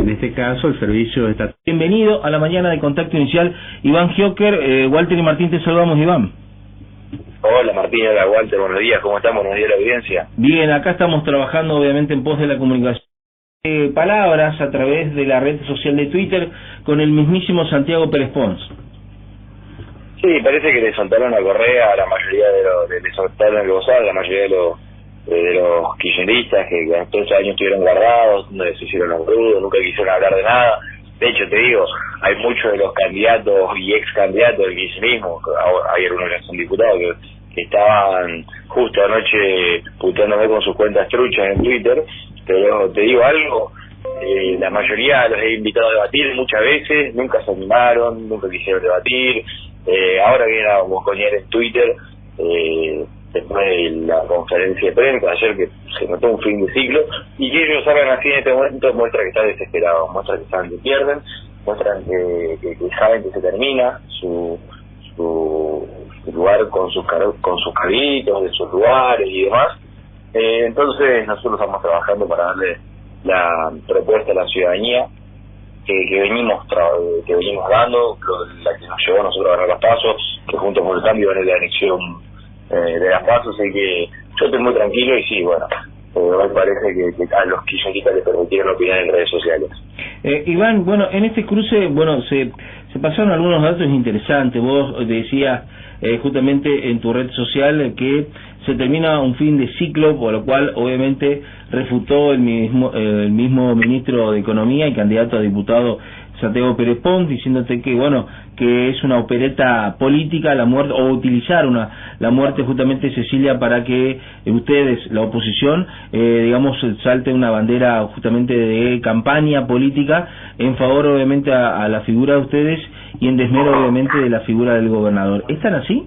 en este caso el servicio está... Bienvenido a la mañana de Contacto Inicial, Iván Giocker. Walter y Martín, te saludamos, Iván. Hola Martín, hola Walter, buenos días, ¿cómo estamos? Buenos días a la audiencia. Bien, acá estamos trabajando obviamente en pos de la comunicación. Palabras a través de la red social de Twitter con el mismísimo Santiago Pérez Pons. Sí, parece que le soltaron la correa a la mayoría le soltaron el bozal a la mayoría de los kirchneristas que todos estos años estuvieron guardados, donde se hicieron los rudos, nunca quisieron hablar de nada. De hecho, te digo, hay muchos de los candidatos y ex candidatos del kirchnerismo, hay algunos que son diputados que estaban justo anoche puteándome con sus cuentas truchas en Twitter, pero te digo algo, la mayoría los he invitado a debatir muchas veces, nunca se animaron, nunca quisieron debatir. Ahora vienen a boconear en Twitter, después de la conferencia de prensa ayer, que se notó un fin de ciclo, y que ellos hablan así en este momento, muestra que están desesperados, muestra que saben que pierden, muestran que saben que se termina su lugar con sus carritos, de sus lugares y demás. Entonces nosotros estamos trabajando para darle la propuesta a la ciudadanía que venimos dando, la que nos llevó a nosotros a ganar los pasos, que juntos por el cambio en la elección de las pasos, así que yo estoy muy tranquilo y sí, bueno, me parece que a los kirchneristas les permitieron opinar en redes sociales. Iván, bueno, en este cruce, bueno, se pasaron algunos datos interesantes. Vos decías justamente en tu red social que se termina un fin de ciclo, por lo cual obviamente refutó el mismo ministro de Economía y candidato a diputado Santiago Pérez Pons, diciéndote que bueno, que es una opereta política la muerte, o utilizar la muerte justamente de Cecilia para que ustedes, la oposición, digamos, salte una bandera justamente de campaña política en favor obviamente a la figura de ustedes y en desmero obviamente de la figura del gobernador. ¿Están así?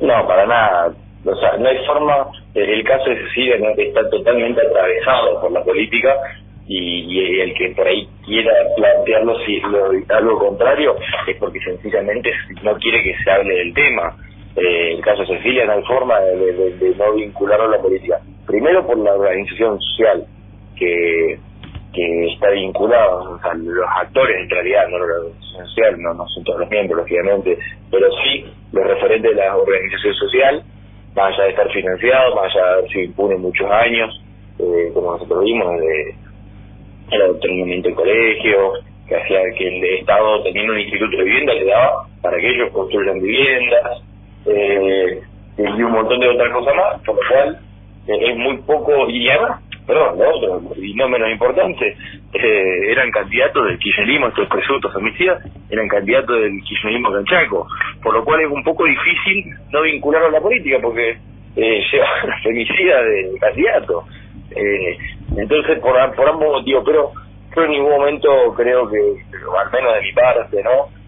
No, para nada. O sea, no hay forma. El caso de Cecilia está totalmente atravesado por la política, y el que por ahí quiera plantearlo algo contrario es porque sencillamente no quiere que se hable del tema. El caso de Cecilia no hay forma de no vincularlo a la política. Primero por la organización social que está vinculada, o sea, los actores en realidad, no la organización social, no son todos los miembros lógicamente, pero sí los referentes de la organización social, más allá de estar financiado, más allá de haber sido impune muchos años, como nosotros vimos, el adoctrinamiento del colegio, que hacía que el Estado, teniendo un instituto de vivienda, le daba para que ellos construyan viviendas, y un montón de otras cosas más, por lo cual es muy poco. Y además, perdón, lo otro, y no menos importante, eran candidatos del kirchnerismo, estos presuntos homicidas, eran candidatos del kirchnerismo canchaco, por lo cual es un poco difícil no vincularlo a la política, porque lleva la femicida del candidato. Entonces por ambos motivos, pero yo en ningún momento creo que, al menos de mi parte,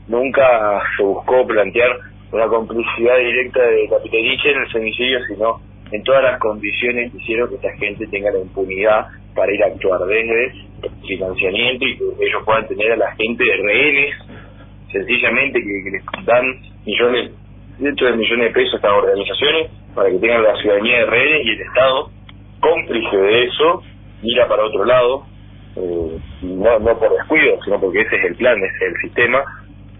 nunca se buscó plantear una complicidad directa de Capitaniche en el femicidio, sino en todas las condiciones que hicieron que esta gente tenga la impunidad para ir a actuar, desde financiamiento y que ellos puedan tener a la gente de rehenes, sencillamente que les dan cientos de millones de pesos a estas organizaciones para que tengan la ciudadanía de rehenes, y el Estado, cómplice de eso, mira para otro lado, no por descuido, sino porque ese es el plan, ese es el sistema.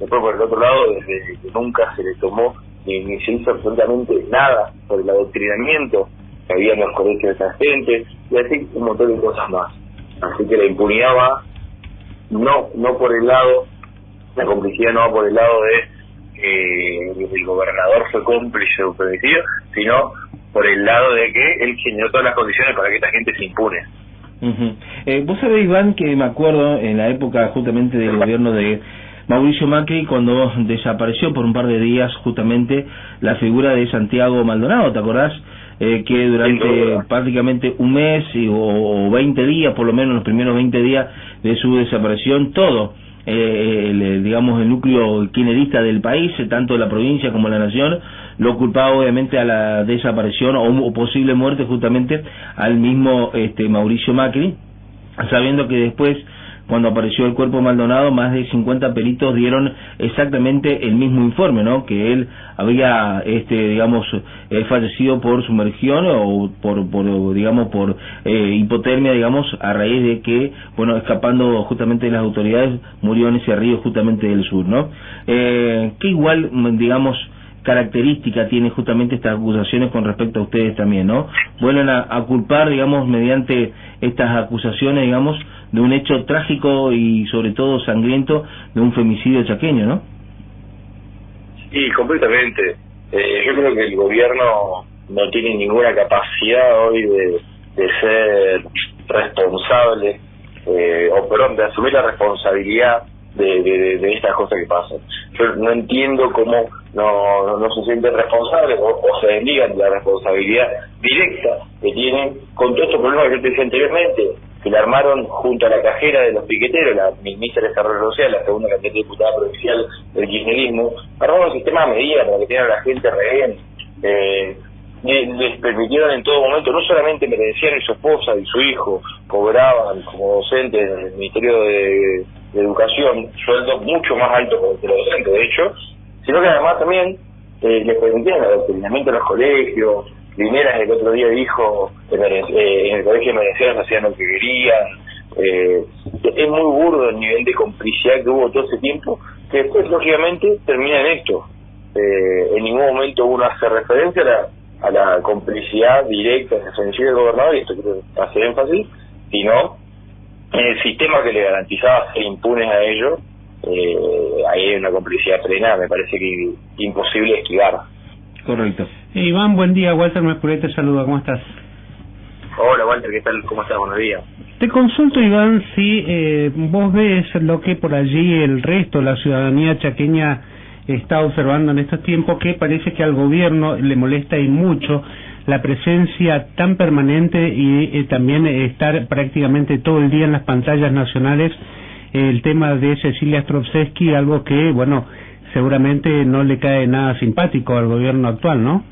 Después por el otro lado, desde que nunca se le tomó ni se hizo absolutamente nada por el adoctrinamiento que había en los colegios de esa gente, y así un montón de cosas más. Así que la impunidad va no por el lado, la complicidad no va por el lado de el gobernador fue cómplice de un femicidio, sino por el lado de que él generó todas las condiciones para que esta gente se impune. Vos sabés, Iván, que me acuerdo en la época justamente del gobierno de Mauricio Macri, cuando desapareció por un par de días justamente la figura de Santiago Maldonado, ¿te acordás? Que durante prácticamente un mes o 20 días, por lo menos los primeros 20 días de su desaparición, todo digamos el núcleo kirchnerista del país, tanto de la provincia como de la nación, lo culpaba obviamente a la desaparición o posible muerte justamente al mismo Mauricio Macri, sabiendo que después cuando apareció el cuerpo de Maldonado, más de 50 peritos dieron exactamente el mismo informe, ¿no? Que él había, fallecido por sumergión o por hipotermia, a raíz de que, escapando justamente de las autoridades, murió en ese río justamente del sur, ¿no? ¿Qué igual, característica tiene justamente estas acusaciones con respecto a ustedes también, ¿no? Vuelven a culpar, mediante estas acusaciones, de un hecho trágico y sobre todo sangriento de un femicidio chaqueño, ¿no? Sí, completamente. Yo creo que el gobierno no tiene ninguna capacidad hoy de ser responsable, de asumir la responsabilidad de estas cosas que pasan. Yo no entiendo cómo no se sienten responsables o se desligan de la responsabilidad directa que tienen con todos estos problemas que yo te decía anteriormente, que la armaron junto a la cajera de los piqueteros, la ministra de Desarrollo Social, la segunda candidata diputada provincial del kirchnerismo, armaron un sistema de medidas para que tengan a la gente rehén. Les permitieron en todo momento, no solamente Merenciano y su esposa y su hijo cobraban como docentes en el Ministerio de Educación sueldos mucho más altos que los docentes, de hecho, sino que además también les permitieron el adoctrinamiento en los colegios. Lineras el otro día dijo en el colegio de Merenciano hacían lo que querían. Es muy burdo el nivel de complicidad que hubo todo ese tiempo, que después lógicamente termina en esto. En ningún momento uno hace referencia a la complicidad directa en el femicidio del gobernador, y esto quiero hacer énfasis, sino en el sistema que le garantizaba ser impunes a ellos. Ahí hay una complicidad plena, me parece que imposible esquivar. Correcto. Iván, buen día. Walter Mespuret te saluda, ¿cómo estás? Hola Walter, ¿qué tal? ¿Cómo estás? Buenos días. Te consulto, Iván, si vos ves lo que por allí el resto, la ciudadanía chaqueña está observando en estos tiempos, que parece que al gobierno le molesta y mucho la presencia tan permanente y también estar prácticamente todo el día en las pantallas nacionales, el tema de Cecilia Stropczewski, algo que, seguramente no le cae nada simpático al gobierno actual, ¿no?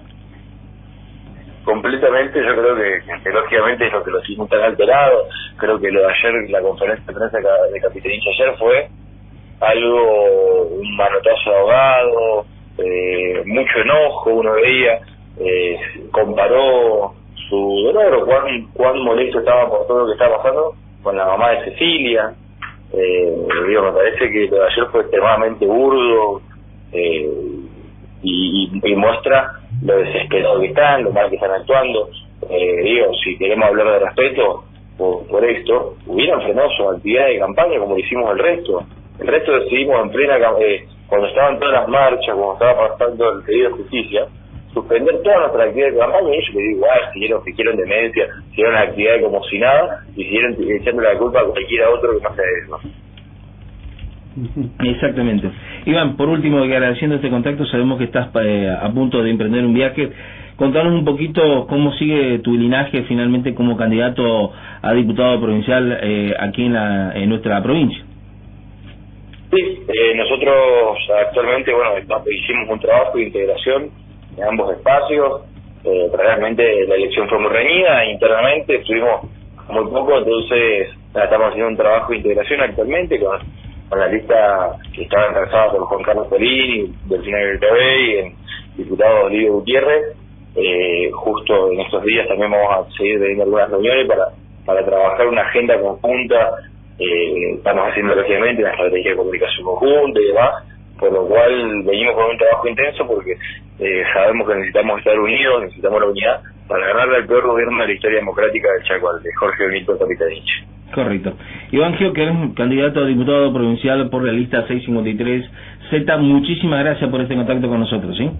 Completamente, yo creo que lógicamente es lo que lo tiene tan alterado. Creo que lo de ayer, la conferencia de prensa de Capitanich ayer fue algo, un manotazo ahogado, mucho enojo, uno veía, comparó su dolor o cuán molesto estaba por todo lo que estaba pasando con la mamá de Cecilia. Me parece que lo de ayer fue extremadamente burdo, y muestra lo desesperado que están, lo mal que están actuando. Si queremos hablar de respeto por esto, hubieran frenado su actividad de campaña como lo hicimos el resto decidimos en plena cuando estaban todas las marchas, cuando estaba pasando el pedido de justicia, suspender toda nuestra actividad de campaña. Y ellos le digo, siguieron demencia, siguieron la actividad como si nada, y siguieron echando la culpa a cualquiera otro que no sea eso. Exactamente. Iván, por último, agradeciendo este contacto, sabemos que estás a punto de emprender un viaje. Contanos un poquito cómo sigue tu linaje finalmente como candidato a diputado provincial aquí en nuestra provincia. Sí, nosotros actualmente, hicimos un trabajo de integración en ambos espacios. Realmente la elección fue muy reñida, internamente estuvimos muy poco, entonces estamos haciendo un trabajo de integración actualmente con la lista que estaba encabezada por Juan Carlos Polini, Delfina Gertabé y el diputado Livio Gutiérrez. Justo en estos días también vamos a seguir teniendo algunas reuniones para trabajar una agenda conjunta. Estamos haciendo lógicamente una estrategia de comunicación conjunta y demás, por lo cual venimos con un trabajo intenso porque sabemos que necesitamos estar unidos, necesitamos la unidad para ganarle al peor gobierno de la historia democrática del Chaco, al de Jorge Benito Capitanich. Correcto. Iván Gioker, candidato a diputado provincial por la lista 653Z, muchísimas gracias por este contacto con nosotros, ¿sí?